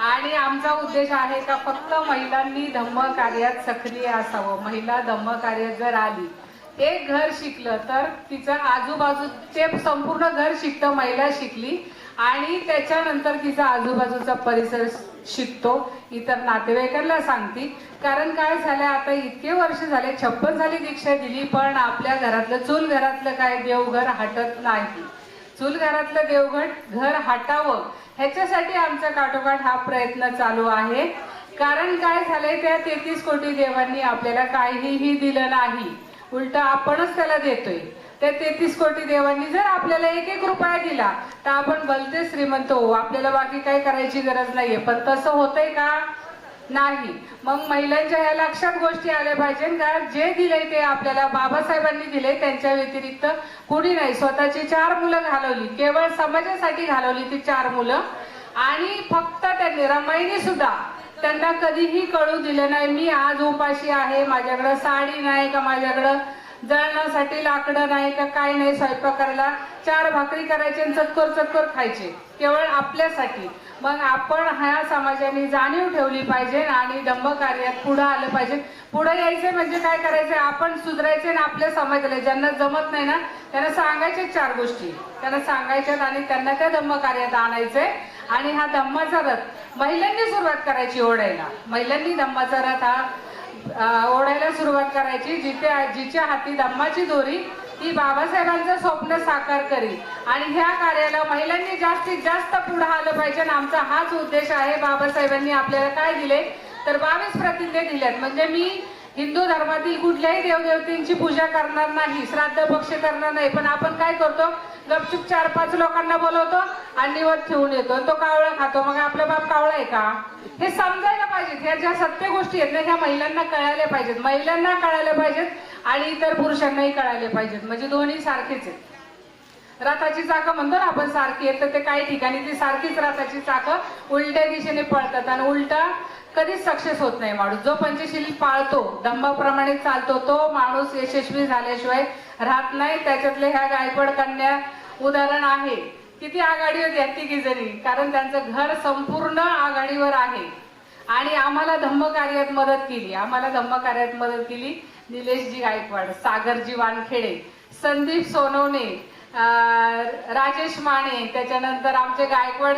आणि आमचा उद्देश आहे का फक्त महिलांनी धम्म कार्यात सक्रिय असावं. महिला धम्म कार्यात जर आली, एक घर शिकलं तर तिचं आजूबाजूचे संपूर्ण घर शिकतं. महिला शिकली आणि त्याच्यानंतर तिचा आजूबाजूचा परिसर शिकतो, इतर नातेवाईकांना सांगती. कारण काय झालं, आता इतके वर्ष झाले, 56 झाली दीक्षा दिली, पण आपल्या घरातलं चूल घरातलं काय देवघर हटत नाही. चूल घरातलं घर हटावं ह्याच्यासाठी आमचा काठोकाठ हा प्रयत्न चालू आहे. कारण काय झालंय, त्या 33 कोटी देवांनी आपल्याला काहीही दिलं नाही, उलट आपणच त्याला देतोय. त्या 33 कोटी देवांनी जर आपल्याला 1-1 रुपया दिला तर आपण भलते श्रीमंत हो, आपल्याला बाकी काही करायची गरज नाहीये. पण तसं होतंय का? नाही. मग महिलांच्या या लक्षात गोष्टी आल्या पाहिजे का जे दिले ते आपल्याला बाबासाहेबांनी दिले, त्यांच्या व्यतिरिक्त कुणी नाही. स्वतःची 4 मुलं घालवली, केवळ समाजासाठी घालवली ती 4 मुलं. आणि फक्त त्यांनी रमाईने सुद्धा त्यांना कधीही कळू दिलं नाही मी आज उपाशी आहे, माझ्याकडं साडी नाही का, माझ्याकडं जळणासाठी लाकडं नाही का, काय नाही, स्वयंपाक करायला 4 भाकरी करायचे आणि चतकोर खायचे, केवळ आपल्यासाठी. मग आपण ह्या समाजाने जाणीव ठेवली पाहिजे आणि धम्म कार्यात पुढे आलं पाहिजे. पुढे यायचं म्हणजे काय करायचं, आपण सुधारायचे आणि आपल्या समाजाला ज्यांना जमत नाही ना त्यांना सांगायचे 4 गोष्टी त्यांना सांगायच्यात आणि त्यांना त्या धम्म कार्यात आणायचंय. आणि हा धम्माचा रथ महिलांनी सुरुवात करायची ओढायला. महिलांनी धम्माचा रथ हा ओढायला सुरुवात करायची. जिच्या हाती धम्माची दोरी ती बाबासाहेबांचं स्वप्न साकार करी. आणि ह्या कार्याला महिलांनी जास्तीत जास्त पुढे आलं पाहिजे. आमचा हाच उद्देश आहे. बाबासाहेबांनी आपल्याला काय दिले तर 22 प्रतिज्ञा दिल्यात. म्हणजे मी हिंदू धर्मातील कुठल्याही देवदेवतींची पूजा करणार नाही, श्राद्ध पक्ष करणार नाही, पण आपण काय करतो, गपचूप 4-5 लोकांना बोलवतो आणि निवड ठेवून येतो, तो कावळा खातो. मग आपला बाप कावळा आहे का? हे समजायला पाहिजेत. ह्या ज्या सत्य गोष्टी आहेत ना ह्या महिलांना कळायला पाहिजेत, महिलांना कळायला पाहिजेत आणि इतर पुरुषांनाही कळायला पाहिजेत. म्हणजे दोन्ही सारखेच आहेत. रथाची चाकं म्हणतो ना आपण सारखी आहेत, तर ते काही ठिकाणी ती सारखीच रथाची चाकं उलट्या दिशेने पळतात आणि उलटा कधीच सक्सेस होत नाही माणूस. जो पंचशील पाळतो, धम्माप्रमाणे चालतो, तो माणूस यशस्वी झाल्याशिवाय राहत नाही. त्याच्यातले ह्या गायकवाड कन्या उदाहरण आहे. किती आघाडीवर आहेत तिघी जणी, कारण त्यांचं घर संपूर्ण आघाडीवर आहे. आणि आम्हाला धम्म कार्यात मदत केली निलेशजी गायकवाड, सागरजी वानखेडे, संदीप सोनवणे, राजेश माने, त्याच्यानंतर आमचे गायकवाड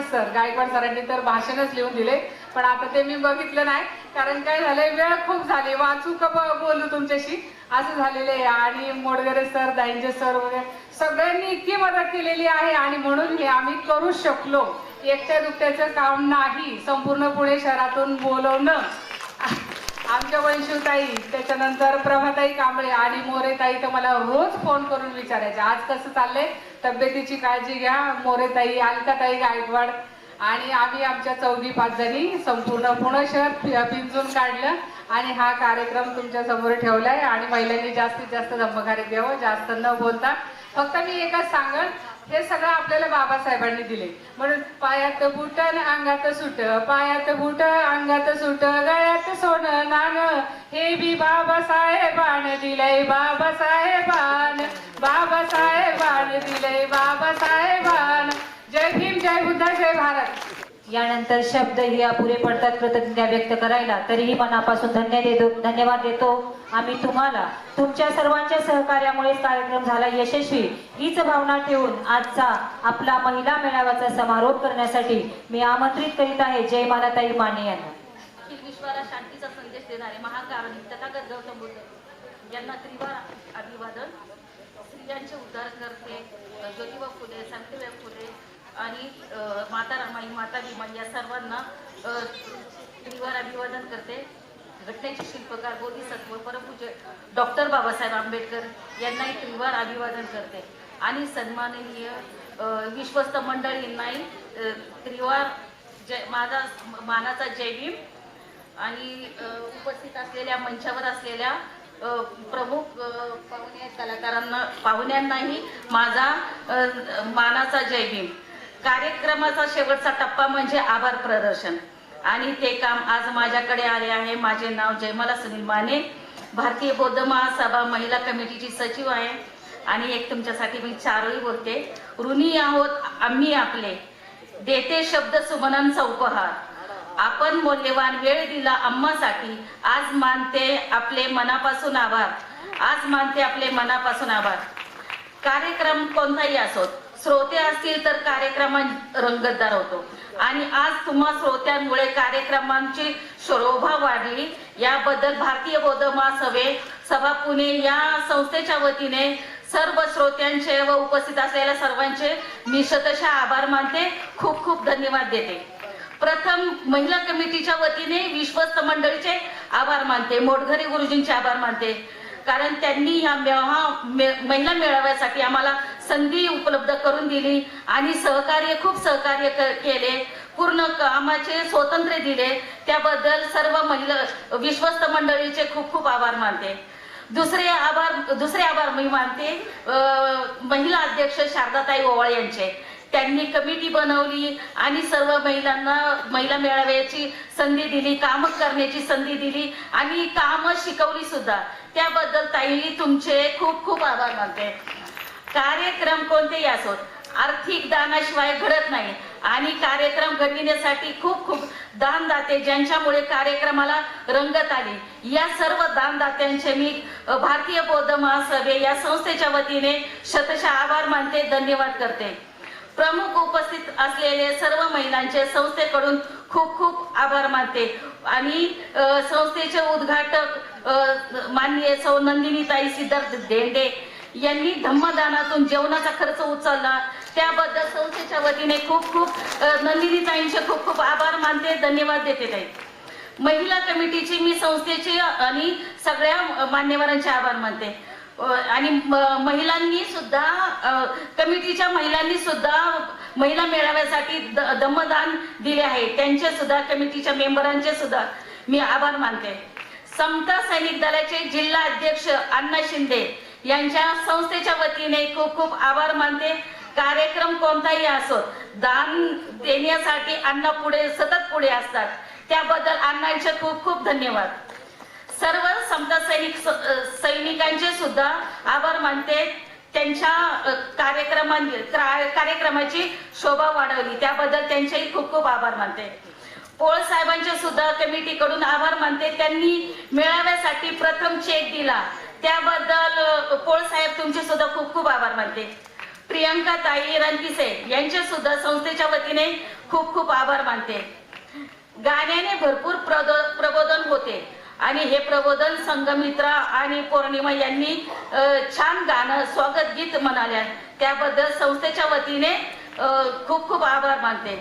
सरांनी तर भाषणच लिहून दिले, पण आता ते मी बघितलं नाही कारण काय झालंय, वेळ खूप झाली, वाचू का बोलू तुमच्याशी असं झालेलं आहे. आणि मोडगरे सर, दांजे सर वगैरे सगळ्यांनी इतकी मदत केलेली आहे आणि म्हणून हे आम्ही करू शकलो. एकट्या दुकट्याचं काम नाही, संपूर्ण पुणे शहरातून बोलवणं. आमच्या वंशुताई, त्याच्यानंतर प्रभाताई कांबळे आणि मोरेताई तर मला रोज फोन करून विचारायचे आज कसं चाललंय, तब्येतीची काळजी घ्या. मोरेताई, अलकाताई गायकवाड आणि आम्ही आमच्या 4-5 जणी संपूर्ण पुणे शहर पिंजून काढलं आणि हा कार्यक्रम तुमच्या समोर ठेवलाय. आणि महिलांनी जास्तीत जास्त धम्मकार्य द्यावं, जास्त न बोलता. फक्त मी एकच सांगेन, हे सगळं आपल्याला बाबासाहेबांनी दिले. म्हणून पायात बुट अंगात सुट, पायात बुट अंगात सुट, गळ्यात सोनं नाणं, हे बी बाबासाहेबान दिलंय, बाबासाहेबान दिलंय, बाबासाहेबान. जय भीम, जय बुद्ध, जय भारत. यानंतर शब्द ही अपुरे पडतात कृतज्ञता व्यक्त करायला. तरीही मनापासून धन्यवाद देतो आम्ही तुम्हाला. तुमच्या सर्वांच्या सहकार्यामुळेच कार्यक्रम झाला यशस्वी. हीच भावना ठेवून आजचा आपला महिला मेळाव्याचा समारोप करण्यासाठी मी आमंत्रित करीत आहे जयमालाताई माने यांना. विश्वाला शांतीचा संदेश देणारे महाकारुणिक तथागत गौतम बुद्ध यांना त्रिवार अभिवादन. स्त्रियांचे उद्धार करते ज्योतिबा फुले, सावित्रीबाई फुले आणि माता रमाई, माता भीमाई या सर्वांना त्रिवार अभिवादन करते. घटनेचे शिल्पकार बोधिसत्व परमपूज्य डॉक्टर बाबासाहेब आंबेडकर यांनाही त्रिवार अभिवादन करते. आणि सन्माननीय विश्वस्त मंडळींनाही त्रिवार माझा मानाचा जय भीम. आणि उपस्थित असलेल्या मंचावर असलेल्या प्रमुख पाहुण्यांनाही माझा मानाचा जय भीम. कार्यक्रमाचा शेवटचा टप्पा म्हणजे आभार प्रदर्शन आणि ते काम आज माझ्याकडे आले आहे. माझे नाव जयमाला सुनील माने. भारतीय बौद्ध महासभा महिला कमिटीची सचिव आहे आणि एक तुमच्यासाठी मी चारही बोलते. ऋणी आहोत आम्ही आपले, देते शब्द सुमनांचा उपहार. आपण मौल्यवान वेळ दिला आम्हासाठी, आज मानते आपले मनापासून आभार. आज मानते आपले मनापासून आभार. कार्यक्रम कोणताही असो, श्रोते असतील तर कार्यक्रम रंगतदार होतो आणि आज तुम्हा श्रोत्यांमुळे कार्यक्रमांची शोभा वाढली. याबद्दल भारतीय बौद्ध महासभा पुणे या संस्थेच्या वतीने सर्व श्रोत्यांचे व उपस्थित असलेल्या सर्वांचे मी शतशः आभार मानते. खूप खूप धन्यवाद देते. प्रथम महिला कमिटीच्या वतीने विश्वस्त मंडळीचे आभार मानते, मोटघरे गुरुजींचे आभार मानते, कारण त्यांनी ह्या महिला मेळाव्यासाठी आम्हाला संधी उपलब्ध करून दिली आणि खूप सहकार्य केले, पूर्ण कामाचे स्वातंत्र्य दिले. त्याबद्दल सर्व महिला विश्वस्त मंडळीचे खूप खूप आभार मानते. दुसरे आभार मी मानते महिला अध्यक्ष शारदाताई ओवाळ यांचे. त्यांनी कमिटी बनवली आणि सर्व महिलांना महिला मेळाव्याची संधी दिली, काम करण्याची संधी दिली आणि काम शिकवली सुद्धा. त्याबद्दल ताई तुमचे खूप खूप आभार मानते. कार्यक्रम कोणतेही असोत, आर्थिक दानाशिवाय घडत नाही आणि कार्यक्रम घडविण्यासाठी खूप खूप दानदाते ज्यांच्यामुळे कार्यक्रमाला रंगत आली, या सर्व दानदात्यांचे मी भारतीय बौद्ध महासभे या संस्थेच्या वतीने शतशः आभार मानते, धन्यवाद करते. प्रमुख उपस्थित असलेले सर्व महिलांचे संस्थेकडून खूप खूप आभार मानते आणि संस्थेचे उद्घाटक माननीय सौ नंदिनीताई सिद्धार्थ धेंडे यांनी धम्मदानातून जेवणाचा खर्च उचलला. त्याबद्दल संस्थेच्या वतीने खूप खूप नंदिनीताईंचे खूप खूप आभार मानते, धन्यवाद देते ताई. महिला कमिटीची मी संस्थेचे आणि सगळ्या मान्यवरांचे आभार मानते आणि महिलांनी सुद्धा कमिटीच्या महिलांनी सुद्धा महिला मेळाव्यासाठी दमदान दिले आहे, त्यांचे सुद्धा कमिटीच्या मेंबरांचे सुद्धा मी आभार मानते. समता सैनिक दलाचे जिल्हा अध्यक्ष अण्णा शिंदे यांच्या संस्थेच्या वतीने खूप खूप आभार मानते. कार्यक्रम कोणताही असो, दान देण्यासाठी अण्णा सतत पुढे असतात, त्याबद्दल अण्णांचे खूप खूप धन्यवाद. सर्व समता सैनिकांचे सुद्धा आभार मानते, त्यांच्या कार्यक्रमाची शोभा वाढवली, त्याबद्दल त्यांचेही खूप खूप आभार मानते. पोळ साहेबांचे सुद्धा कमिटीकडून आभार मानते, त्यांनी मेळाव्यासाठी प्रथम चेक दिला, त्याबद्दल पोळ साहेब तुमचे सुद्धा खूप खूप आभार मानते. प्रियंका ताई रणपिसे यांचे सुद्धा संस्थेच्या वतीने खूप खूप आभार मानते. गाण्याने भरपूर प्रबोधन होते आणि हे प्रबोधन संगमित्रा आणि पौर्णिमा यांनी छान गाणं स्वागत गीत म्हणाल्या, त्याबद्दल संस्थेच्या वतीने खूप खूप आभार मानते.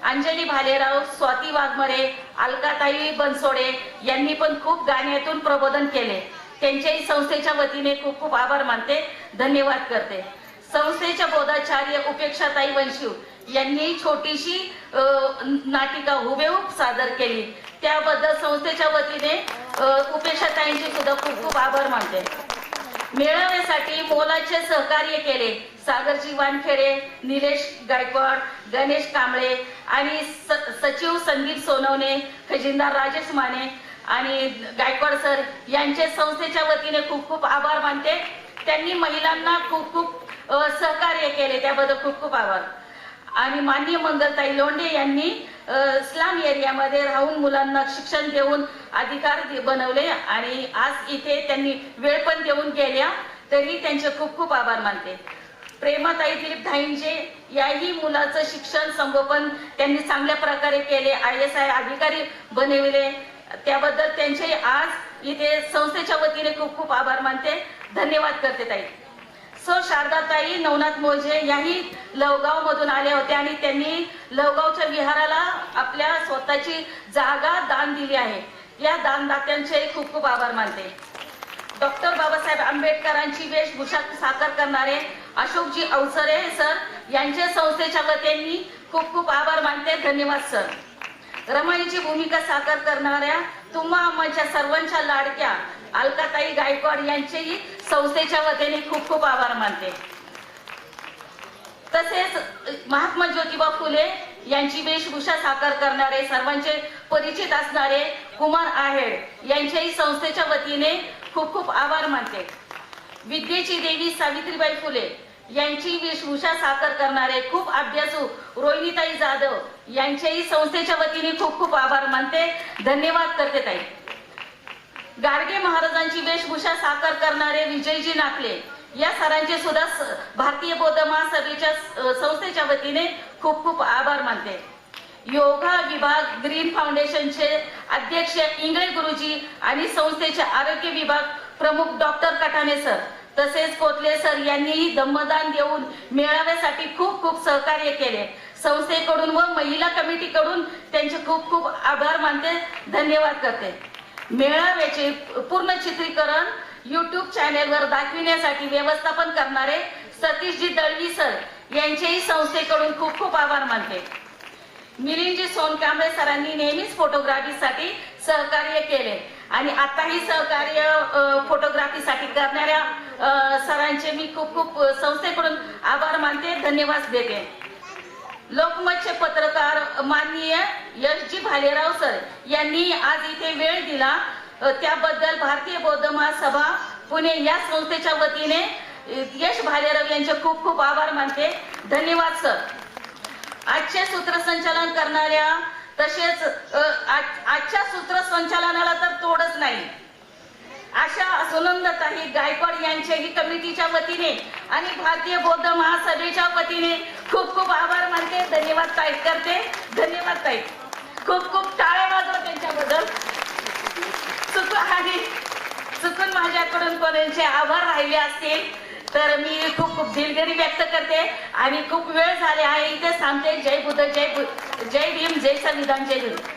अंजली भालेराव, स्वाती वाघमरे, अलकाताई बनसोडे यांनी पण खूप गाण्यातून प्रबोधन केले, त्यांच्याही संस्थेच्या वतीने खूप खूप आभार मानते, धन्यवाद करते. संस्थेच्या बोधाचार्य उपेक्षाताई वंशिव यांनी छोटीशी नाटिका हुबेहूब सादर केली, त्याबद्दल संस्थेच्या वतीने उपेक्षाताईंचे सुद्धा खूप खूप आभार मानते. मेळाव्यासाठी मोलाचे सहकार्य केले सागरजी वानखेडे, निलेश गायकवाड, गणेश कांबळे आणि सचिव संदीप सोनवणे, खजिनदार राजेश माने आणि गायकवाड सर यांचे संस्थेच्या वतीने खूप खूप आभार मानते. त्यांनी महिलांना खूप खूप सहकार्य केले, त्याबद्दल खूप खूप आभार. आणि माननीय मंगलताई लोंढे यांनी स्लम एरियामध्ये राहून मुलांना शिक्षण देऊन अधिकार बनवले आणि आज इथे त्यांनी वेळ पण देऊन गेल्या, तरी त्यांचे खूप खूप आभार मानते. प्रेमाताई दिलीप धाईंजे याही मुलाचं शिक्षण संगोपन त्यांनी चांगल्या प्रकारे केले, ISI अधिकारी बनविले, त्याबद्दल त्यांचे आज इथे संस्थेच्या वतीने खूप खूप आभार मानते, धन्यवाद करते ताई. शारदाताई नवनाथ मोजे याही लवगाव मधून आल्या होत्या आणि त्यांनी लवगावच्या विहाराला आपल्या स्वतःची जागा दान दिली आहे, या दानदात्यांचे खूप खूप आभार मानते. डॉक्टर बाबासाहेब आंबेडकरांची वेशभूषा साकार करणारे अशोकजी अवसरे सर यांच्या संस्थेच्या वतीने खूप खूप आभार मानते, धन्यवाद सर. रमाईची भूमिका साकार करणाऱ्या तुम्हा आम्हाच्या सर्वांच्या लाडक्या अलकाताई गायकवाड यांचेही संस्थेच्या वतीने खूप खूप आभार मानते. तसेच महात्मा ज्योतिबा फुले यांची वेशभूषा साकार करणारे सर्वांचे परिचित असणारे कुमार आहेर यांच्याही संस्थेच्या वतीने खूप खूप आभार मानते. विद्येची देवी सावित्रीबाई फुले यांची वेशभूषा साकार करणारे खूप अभ्यासू रोहिणीताई जाधव यांच्याही संस्थेच्या वतीने खूप खूप आभार मानते. धन्यवाद करते ताई. गाडगे महाराजांची वेशभूषा साकार करणारे विजयजी नाकले या सरांचे सुद्धा भारतीय बौद्ध महासभेच्या संस्थेच्या वतीने खूप खूप आभार मानते. योगा विभाग ग्रीन फाउंडेशनचे अध्यक्ष इंगळे गुरुजी आणि संस्थेचे आरोग्य विभाग प्रमुख डॉक्टर कठाणे सर तसेच कोतले सर यांनीही दमदान देऊन मेळाव्यासाठी खूप खूप सहकार्य केले. संस्थेकडून व महिला कमिटीकडून त्यांचे खूप खूप आभार मानते. धन्यवाद करते. मेळाव्याचे पूर्ण चित्रीकरण YouTube चॅनेलवर दाखविण्यासाठी व्यवस्थापन करणारे सतीशजी दळवी सर यांचेही संस्थेकडून खूप खूप आभार मानते. मिलिंदजी सोनकांबळे सरांनी नेहमीच फोटोग्राफीसाठी सहकार्य केले आणि आताही सहकार्य फोटोग्राफीसाठी करणाऱ्या सरांचे मी खूप खूप संस्थेकडून आभार मानते. धन्यवाद देते. लोकमतचे पत्रकार माननीय यशजी भालेराव सर यांनी आज इथे वेळ दिला त्याबद्दल भारतीय बौद्ध महासभा पुणे या संस्थेच्या वतीने यश भालेराव यांचे खूप खूप आभार मानते. धन्यवाद सर. आजचे सूत्रसंचालन करणाऱ्या तसेच आजच्या सूत्रसंचालनाला तर तोडच नाही अशा सुनंदताई गायकवाड यांच्याही कमिटीच्या वतीने आणि भारतीय बौद्ध महासभेच्या वतीने खूप खूप आभार मानते. धन्यवाद ताई करते. धन्यवाद ताई. खूप खूप टाळ्या वाजवा त्यांच्याबद्दल. चुकून माझ्याकडून कोणाचे आभार राहिले असतील तर मी खूप खूप दिलगिरी व्यक्त करते आणि खूप वेळ झाले आहे इथे थांबते. जय बुद्ध, जय भीम, जय संविधान, जय गुरु.